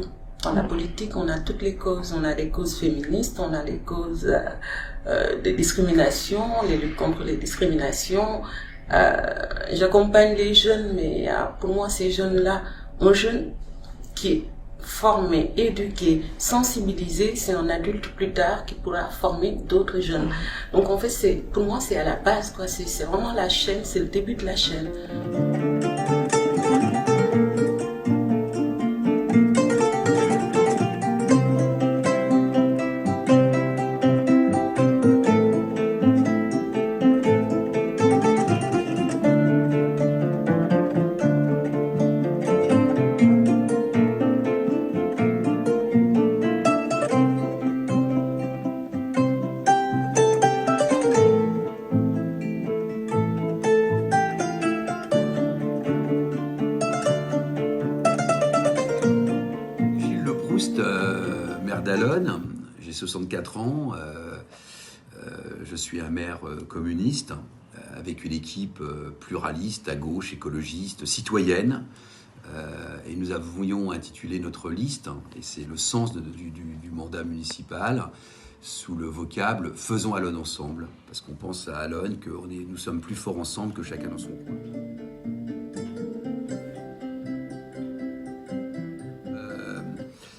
tout. Dans la politique, on a toutes les causes. On a les causes féministes, on a les causes de discrimination, les luttes contre les discriminations. J'accompagne les jeunes, mais pour moi, ces jeunes-là, un jeune qui est formé, éduqué, sensibilisé, c'est un adulte plus tard qui pourra former d'autres jeunes. Donc en fait, pour moi, c'est à la base, quoi. C'est vraiment la chaîne, c'est le début de la chaîne. Maire d'Allonne, j'ai 64 ans, je suis un maire communiste avec une équipe pluraliste, à gauche, écologiste, citoyenne, et nous avions intitulé notre liste, et c'est le sens du mandat municipal, sous le vocable « Faisons Allonne ensemble », parce qu'on pense à Allonne que nous sommes plus forts ensemble que chacun dans son coin.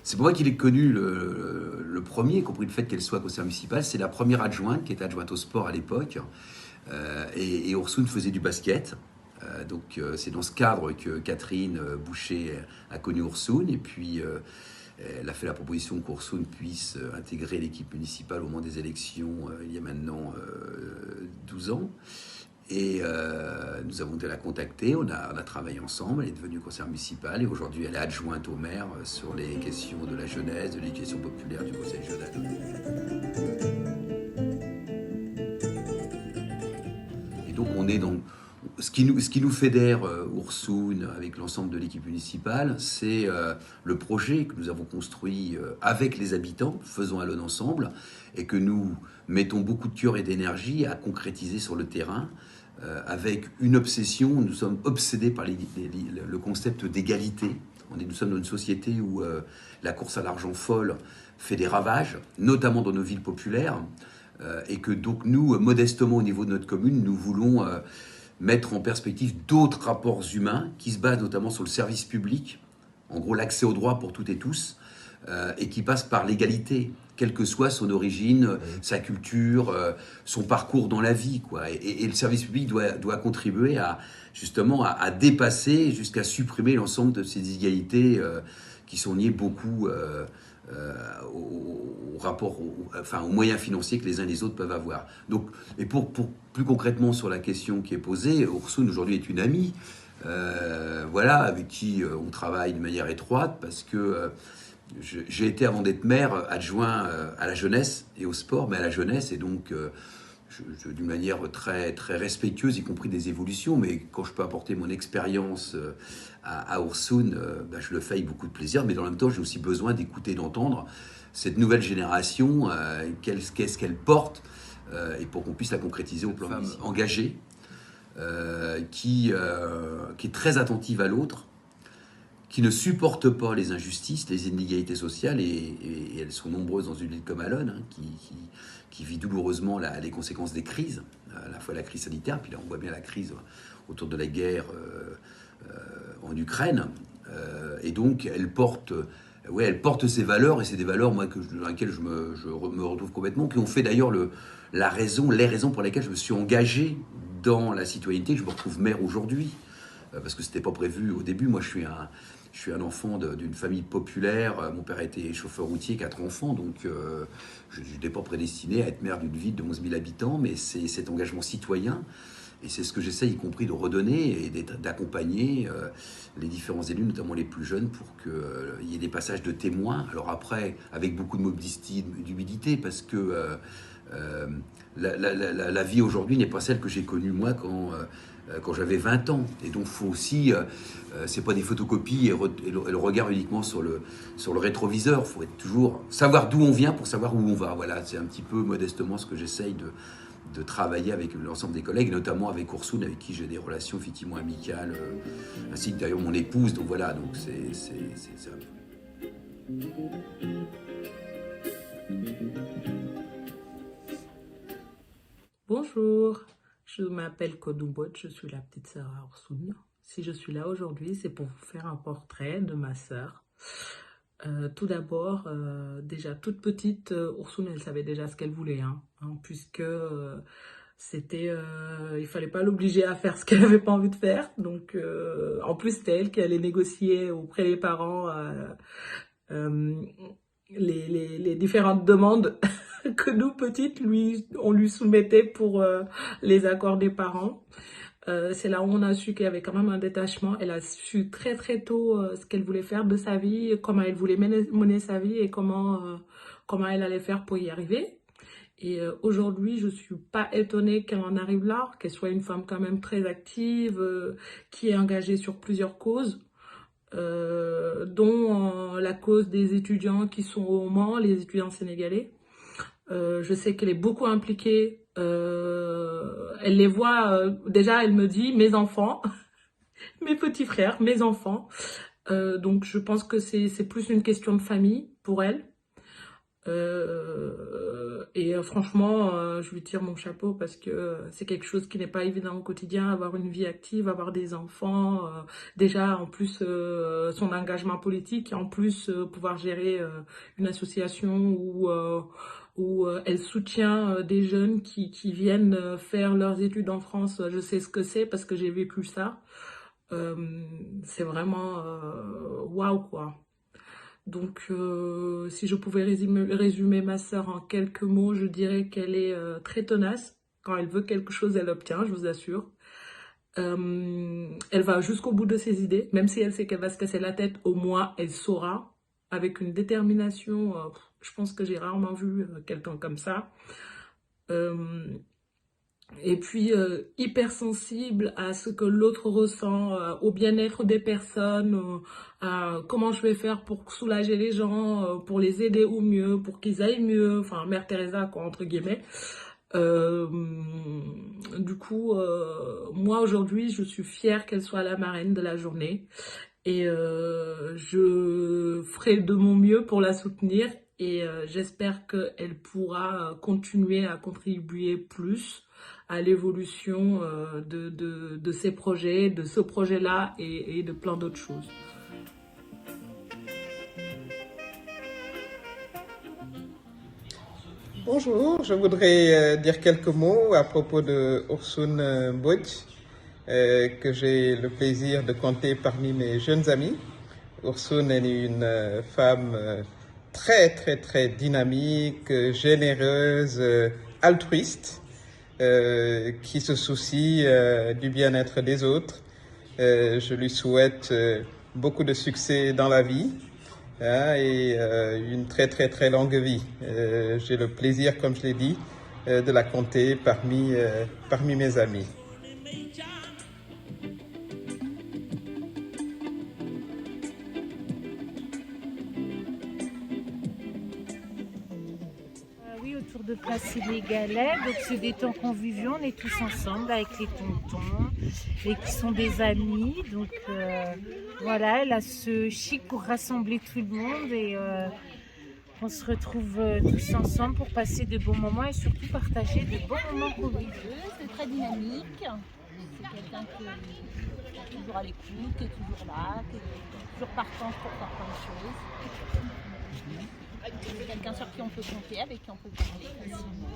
C'est pour moi qu'il est connu le premier, y compris le fait qu'elle soit conseillère municipale. C'est la première adjointe, qui était adjointe au sport à l'époque. Et Ursoun faisait du basket. Donc c'est dans ce cadre que Catherine Boucher a connu Ursoun. Et puis elle a fait la proposition qu'Ursoun puisse intégrer l'équipe municipale au moment des élections, il y a maintenant 12 ans. Et nous avons été la contacter, on a travaillé ensemble, elle est devenue conseillère municipale et aujourd'hui elle est adjointe au maire sur les questions de la jeunesse, de l'éducation populaire du conseil régional. Et donc on est dans... Ce qui nous fédère, Ursoun, avec l'ensemble de l'équipe municipale, c'est le projet que nous avons construit avec les habitants, Faisons Allonne ensemble, et que nous mettons beaucoup de cœur et d'énergie à concrétiser sur le terrain, avec une obsession. Nous sommes obsédés par le concept d'égalité. Nous sommes dans une société où la course à l'argent folle fait des ravages, notamment dans nos villes populaires, et que donc nous, modestement au niveau de notre commune, nous voulons mettre en perspective d'autres rapports humains qui se basent notamment sur le service public, en gros l'accès aux droits pour toutes et tous, et qui passe par l'égalité, quelle que soit son origine, sa culture, son parcours dans la vie, quoi. Et le service public doit contribuer justement à dépasser jusqu'à supprimer l'ensemble de ces inégalités qui sont liées beaucoup au rapport, aux moyens financiers que les uns et les autres peuvent avoir. Donc, et pour plus concrètement sur la question qui est posée, Ursoun aujourd'hui est une amie, voilà, avec qui on travaille de manière étroite parce que j'ai été, avant d'être maire, adjoint à la jeunesse et au sport, mais à la jeunesse, et donc d'une manière très, très respectueuse, y compris des évolutions, mais quand je peux apporter mon expérience à Ursoun, je le fais avec beaucoup de plaisir, mais dans le même temps, j'ai aussi besoin d'écouter, d'entendre cette nouvelle génération, qu'est-ce qu'elle porte, et pour qu'on puisse la concrétiser au plan engagée, qui est très attentive à l'autre, qui ne supportent pas les injustices, les inégalités sociales, et elles sont nombreuses dans une ville comme Allonne, hein, qui vit douloureusement les conséquences des crises, à la fois la crise sanitaire, puis là on voit bien la crise autour de la guerre en Ukraine, et donc elle porte ces valeurs, et c'est des valeurs moi, dans lesquelles je me retrouve complètement, qui ont fait d'ailleurs les raisons pour lesquelles je me suis engagé dans la citoyenneté, que je me retrouve maire aujourd'hui, parce que c'était pas prévu au début. Moi je suis un enfant d'une famille populaire. Mon père était chauffeur routier, 4 enfants, donc je n'étais pas prédestiné à être maire d'une ville de 11 000 habitants, mais c'est cet engagement citoyen, et c'est ce que j'essaie, y compris de redonner et d'accompagner les différents élus, notamment les plus jeunes, pour qu'il y ait des passages de témoins. Alors après, avec beaucoup de modestie, d'humilité, parce que la vie aujourd'hui n'est pas celle que j'ai connue moi quand j'avais 20 ans. Et donc, il faut aussi, c'est pas des photocopies et le regard uniquement sur le rétroviseur. Il faut toujours savoir d'où on vient pour savoir où on va. Voilà, c'est un petit peu modestement ce que j'essaye de travailler avec l'ensemble des collègues, notamment avec Ursoun, avec qui j'ai des relations effectivement amicales, ainsi que d'ailleurs mon épouse. Donc voilà, donc c'est un peu... Bonjour, je m'appelle Kodoubot, je suis la petite sœur à Orsoun. Si je suis là aujourd'hui, c'est pour vous faire un portrait de ma sœur. Tout d'abord, déjà toute petite, Orsoun, elle savait déjà ce qu'elle voulait, puisque il fallait pas l'obliger à faire ce qu'elle n'avait pas envie de faire. Donc, en plus, c'était elle qui allait négocier auprès des parents les différentes demandes que nous, petites, on lui soumettait pour les accords des parents. C'est là où on a su qu'il y avait quand même un détachement. Elle a su très très tôt ce qu'elle voulait faire de sa vie, comment elle voulait mener sa vie et comment elle allait faire pour y arriver. Et aujourd'hui, je suis pas étonnée qu'elle en arrive là, qu'elle soit une femme quand même très active, qui est engagée sur plusieurs causes. Dont la cause des étudiants qui sont au Mans, les étudiants sénégalais. Je sais qu'elle est beaucoup impliquée. Elle les voit, déjà elle me dit mes enfants, mes petits frères, mes enfants. Donc je pense que c'est plus une question de famille pour elle. Franchement, je lui tire mon chapeau parce que c'est quelque chose qui n'est pas évident au quotidien, avoir une vie active, avoir des enfants, déjà en plus son engagement politique, et en plus pouvoir gérer une association où elle soutient des jeunes qui viennent faire leurs études en France. Je sais ce que c'est parce que j'ai vécu ça. C'est vraiment waouh quoi. Donc, si je pouvais résumer ma sœur en quelques mots, je dirais qu'elle est très tenace. Quand elle veut quelque chose, elle l'obtient, je vous assure. Elle va jusqu'au bout de ses idées, même si elle sait qu'elle va se casser la tête, au moins elle saura, avec une détermination. Je pense que j'ai rarement vu quelqu'un comme ça. Et puis hypersensible à ce que l'autre ressent, au bien-être des personnes, à comment je vais faire pour soulager les gens, pour les aider au mieux, pour qu'ils aillent mieux, enfin Mère Teresa quoi, entre guillemets. Du coup, moi aujourd'hui, je suis fière qu'elle soit la marraine de la journée et je ferai de mon mieux pour la soutenir et j'espère qu'elle pourra continuer à contribuer plus à l'évolution de ces projets, de ce projet-là et de plein d'autres choses. Bonjour, je voudrais dire quelques mots à propos de Orsoun Mbodj, que j'ai le plaisir de compter parmi mes jeunes amis. Orsoun est une femme très très très dynamique, généreuse, altruiste, qui se soucie du bien-être des autres. Je lui souhaite beaucoup de succès dans la vie et une très très très longue vie. J'ai le plaisir, comme je l'ai dit, de la compter parmi mes amis. Autour de Place Sénégalais, donc c'est des temps conviviaux, on est tous ensemble avec les tontons et qui sont des amis, donc voilà, elle a ce chic pour rassembler tout le monde et on se retrouve tous ensemble pour passer de bons moments et surtout partager de bons moments conviviaux. C'est très dynamique, c'est quelqu'un qui est toujours à l'écoute, qui est toujours là, qui est toujours partant pour faire plein de choses. C'est quelqu'un sur qui on peut compter, avec qui on peut parler facilement.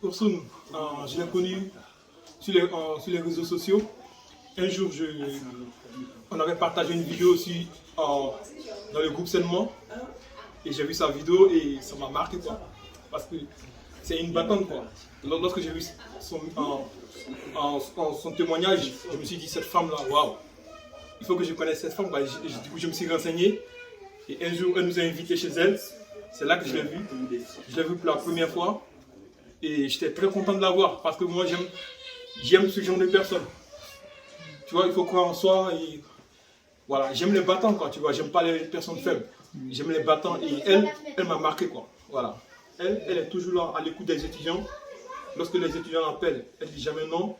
Orsoun, je l'ai connu sur les réseaux sociaux. Un jour, on avait partagé une vidéo aussi dans le groupe Sainement. Et j'ai vu sa vidéo et ça m'a marqué quoi. Parce que c'est une battante quoi. Lorsque j'ai vu son témoignage, je me suis dit cette femme là, waouh, il faut que je connaisse cette femme. Du coup, je me suis renseigné. Et un jour, elle nous a invités chez elle. C'est là que je l'ai vue. Je l'ai vue pour la première fois. Et j'étais très content de la voir. Parce que moi, j'aime ce genre de personnes. Tu vois, il faut croire en soi. Et voilà, j'aime les battants, quoi. Tu vois, j'aime pas les personnes faibles. J'aime les battants. Et elle m'a marqué, quoi. Voilà. Elle est toujours là, à l'écoute des étudiants. Lorsque les étudiants l'appellent, elle dit jamais non.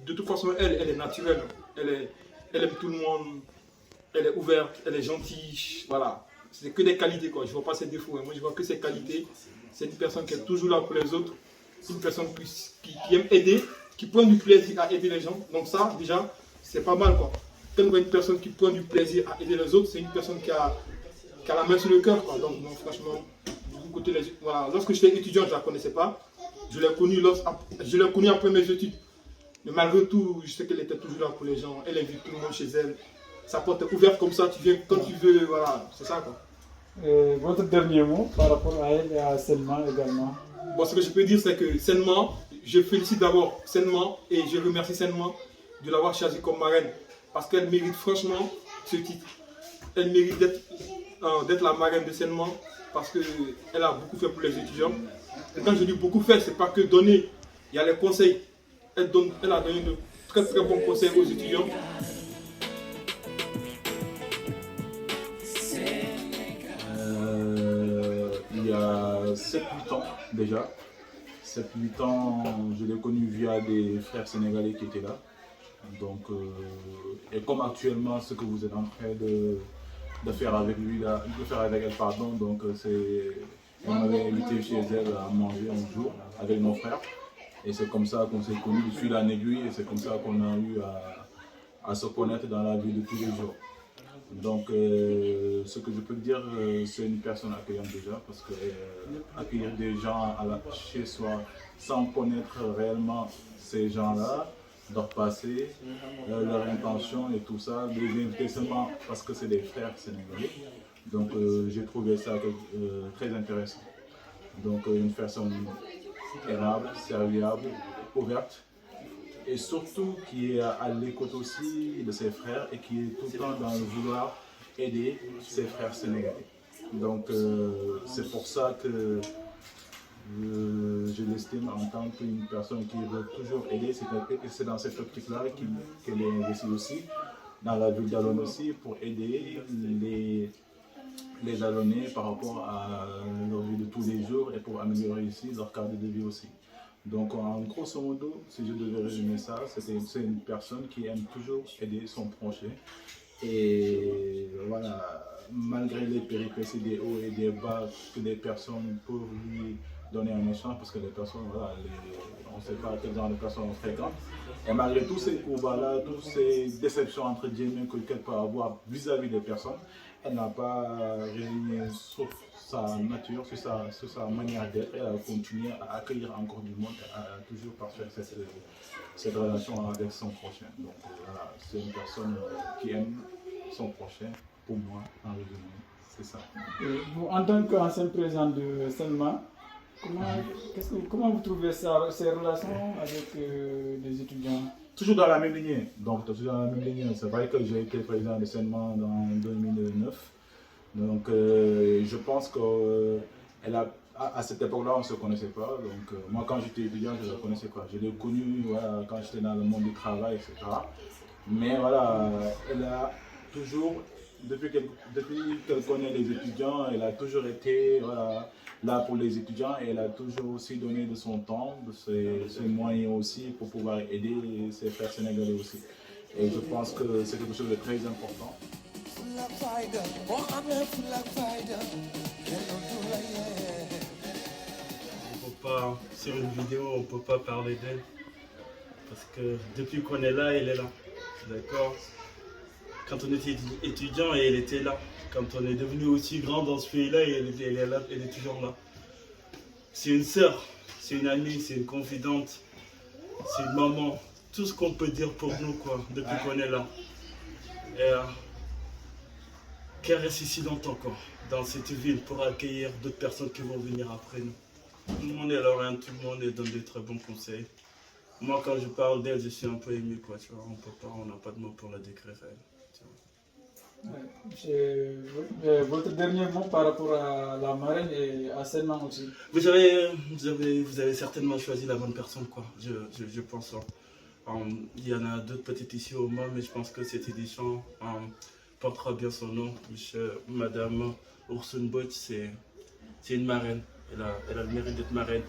De toute façon, elle est naturelle. Elle aime tout le monde. elle est ouverte, elle est gentille, voilà. C'est que des qualités, quoi. Je ne vois pas ses défauts, hein. Moi je vois que ses qualités. C'est une personne qui est toujours là pour les autres, une personne qui aime aider, qui prend du plaisir à aider les gens. Donc ça, déjà, c'est pas mal, quoi. Quand on voit une personne qui prend du plaisir à aider les autres, c'est une personne qui a la main sur le cœur, quoi. Donc franchement, du côté voilà. Lorsque j'étais étudiant, je ne la connaissais pas. Je l'ai connue après mes études. Mais malgré tout, je sais qu'elle était toujours là pour les gens. Elle invite tout le monde chez elle. Sa porte est ouverte comme ça, tu viens quand tu veux, voilà, c'est ça, quoi. Votre dernier mot par rapport à elle et à Selma également? Bon, ce que je peux dire, c'est que Selma, je félicite d'abord Selma et je remercie Selma de l'avoir choisie comme marraine. Parce qu'elle mérite franchement ce titre. Elle mérite d'être la marraine de Selma parce qu'elle a beaucoup fait pour les étudiants. Et quand je dis beaucoup fait, c'est pas que donner, il y a les conseils. Elle a donné de très très bons conseils aux étudiants. Il y a 7-8 ans déjà. 7-8 ans, je l'ai connu via des frères sénégalais qui étaient là. Donc, et comme actuellement ce que vous êtes en train de faire avec lui, elle, pardon, donc elle m'avait invité chez elle à manger un jour avec nos frères. Et c'est comme ça qu'on s'est connus, de fil en aiguille, et c'est comme ça qu'on a eu à se connaître dans la vie de tous les jours. Donc, ce que je peux dire, c'est une personne accueillante déjà, parce que accueillir des gens chez soi sans connaître réellement ces gens-là, leur passé, leur intention et tout ça, les inviter seulement parce que c'est des frères sénégalais. Donc, j'ai trouvé ça très intéressant. Donc, une personne aimable, serviable, ouverte, et surtout qui est à l'écoute aussi de ses frères et qui est tout le temps dans le vouloir aider ses frères sénégalais. Donc c'est pour ça que je l'estime en tant qu'une personne qui veut toujours aider. C'est dans cette optique-là qu'elle est investie aussi, dans la ville d'Alonne aussi, pour aider les Alonnais par rapport à leur vie de tous les jours et pour améliorer ici leur cadre de vie aussi. Donc, en grosso modo, si je devais résumer ça, c'est une personne qui aime toujours aider son prochain. Et voilà, malgré les péripéties des hauts et des bas que les personnes peuvent lui donner en échange, parce que les personnes, voilà, on ne sait pas quel genre de personnes on fréquente. Et malgré tous ces combats-là, toutes ces déceptions entre guillemets que qu'elle peut avoir vis-à-vis des personnes, elle n'a pas résigné sauf sa nature, sur sa manière d'être. Elle a continué à accueillir encore du monde, à toujours parfaire cette relation avec son prochain. Donc voilà, c'est une personne qui aime son prochain, pour moi, en résumé. C'est ça. Vous, en tant qu'ancien président de Selma, comment vous trouvez ces relations avec les étudiants? Toujours dans la même lignée. Donc, toujours dans la même lignée. C'est vrai que j'ai été président de Selma en 2009. Donc, je pense qu'à cette époque-là, on ne se connaissait pas. Donc, moi, quand j'étais étudiant, je ne la connaissais pas. Je l'ai connue voilà, quand j'étais dans le monde du travail, etc. Mais voilà, elle a toujours, depuis qu'elle connaît les étudiants, elle a toujours été voilà, là pour les étudiants et elle a toujours aussi donné de son temps, de ses moyens aussi pour pouvoir aider ses frères sénégalais aussi. Et je pense que c'est quelque chose de très important. Sur une vidéo, on ne peut pas parler d'elle. Parce que depuis qu'on est là, elle est là. D'accord? Quand on était étudiant, elle était là. Quand on est devenu aussi grand dans ce pays-là, elle est là, elle est toujours là. C'est une sœur, c'est une amie, c'est une confidente, c'est une maman. Tout ce qu'on peut dire pour nous, quoi, depuis qu'on est là. Et qu'elle reste ici longtemps encore, dans cette ville, pour accueillir d'autres personnes qui vont venir après nous. Tout le monde est lorrain, tout le monde donne des très bons conseils. Moi, quand je parle d'elle, je suis un peu ému, quoi, tu vois. On n'a pas de mots pour la décrire. Votre dernier mot par rapport à la marraine et à Selma aussi. Vous avez certainement choisi la bonne personne, quoi. Je pense. Il y en a d'autres peut-être ici au Mans, mais je pense que cette édition portera bien son nom. Madame Ursune Boch, c'est une marraine. Elle a le mérite d'être marraine.